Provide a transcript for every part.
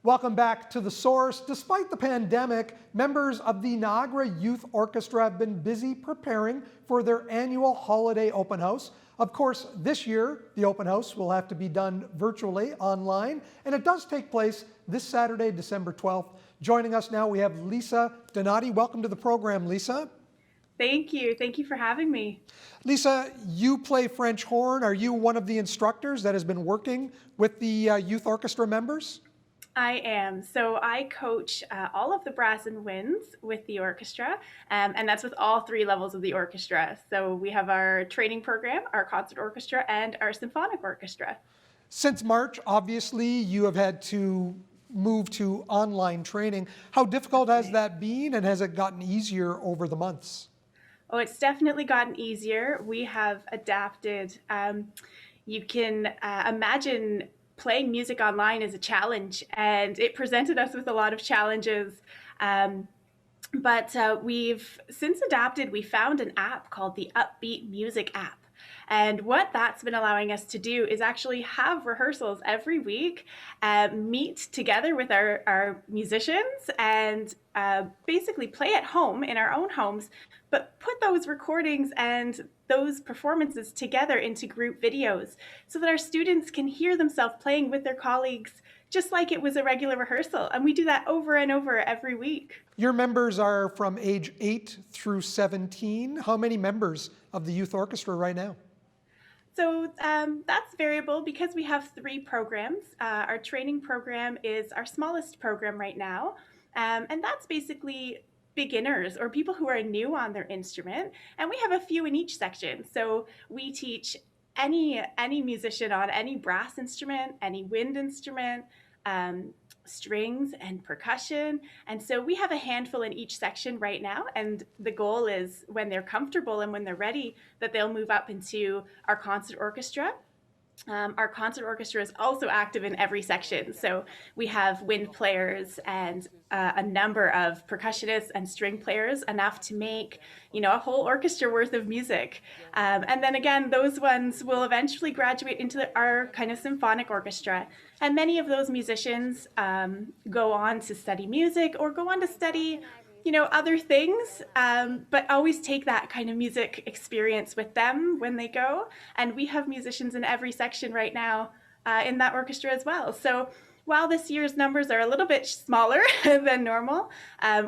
Welcome back to The Source. Despite the pandemic, members of the Niagara Youth Orchestra have been busy preparing for their annual holiday open house. Of course, this year, the open house will have to be done virtually online, and it does take place this Saturday, December 12th. Joining us now, we have Lisa Donati. Welcome to the program, Lisa. Thank you. Thank you for having me. Lisa, you play French horn. Are you one of the instructors that has been working with the youth orchestra members? I am. So I coach all of the brass and winds with the orchestra, and that's with all three levels of the orchestra. So we have our training program, our concert orchestra, and our symphonic orchestra. Since March, obviously, you have had to move to online training. How difficult has that been, and has it gotten easier over the months? Oh, it's definitely gotten easier. We have adapted. You can imagine playing music online is a challenge, and it presented us with a lot of challenges. But we've since adapted. We found an app called the Upbeat Music app. And what that's been allowing us to do is actually have rehearsals every week, meet together with our musicians, and basically play at home in our own homes, but put those recordings and those performances together into group videos so that our students can hear themselves playing with their colleagues just like it was a regular rehearsal. And we do that over and over every week. Your members are from age 8 through 17. How many members of the youth orchestra right now? So that's variable because we have three programs. Our training program is our smallest program right now, and that's basically beginners or people who are new on their instrument, and we have a few in each section. So we teach any musician on any brass instrument, any wind instrument, strings and percussion. And so we have a handful in each section right now. And the goal is when they're comfortable and when they're ready, that they'll move up into our concert orchestra. Our concert orchestra is also active in every section. So we have wind players and a number of percussionists and string players, enough to make, a whole orchestra worth of music. And then again, those ones will eventually graduate into our kind of symphonic orchestra. And many of those musicians go on to study music or go on to study other things, but always take that kind of music experience with them when they go. And we have musicians in every section right now in that orchestra as well. So while this year's numbers are a little bit smaller than normal,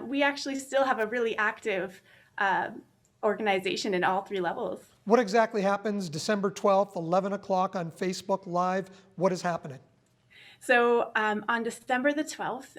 we actually still have a really active organization in all three levels. What exactly happens December 12th, 11 o'clock on Facebook Live? What is happening? So on December the 12th,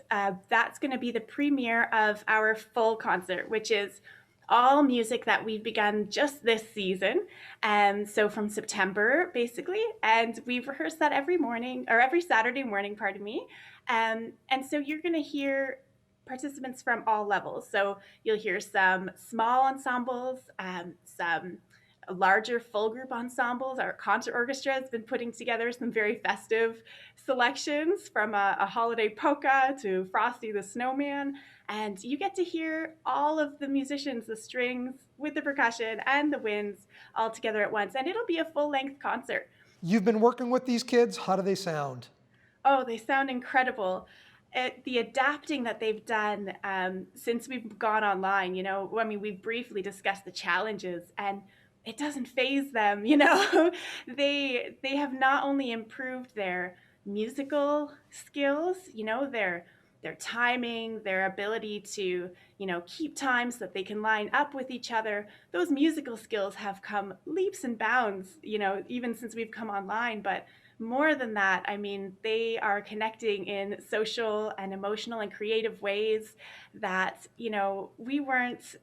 that's going to be the premiere of our full concert, which is all music that we've begun just this season. So from September, basically, and we've rehearsed that every morning, or every Saturday morning, pardon me. And so you're going to hear participants from all levels. So you'll hear some small ensembles, some larger full group ensembles. Our concert orchestra has been putting together some very festive selections, from a holiday polka to Frosty the Snowman. And you get to hear all of the musicians, the strings with the percussion and the winds, all together at once. And it'll be a full-length concert. You've been working with these kids. How do they sound? Oh, they sound incredible. The adapting that they've done since we've gone online, we've briefly discussed the challenges, and it doesn't faze them. They have not only improved their musical skills, their timing, their ability to, keep time so that they can line up with each other. Those musical skills have come leaps and bounds, even since we've come online. But more than that, they are connecting in social and emotional and creative ways that, we weren't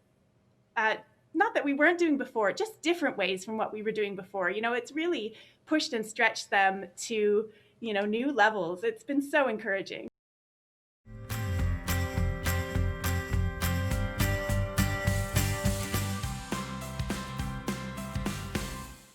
not that we weren't doing before, just different ways from what we were doing before. It's really pushed and stretched them to, new levels. It's been so encouraging.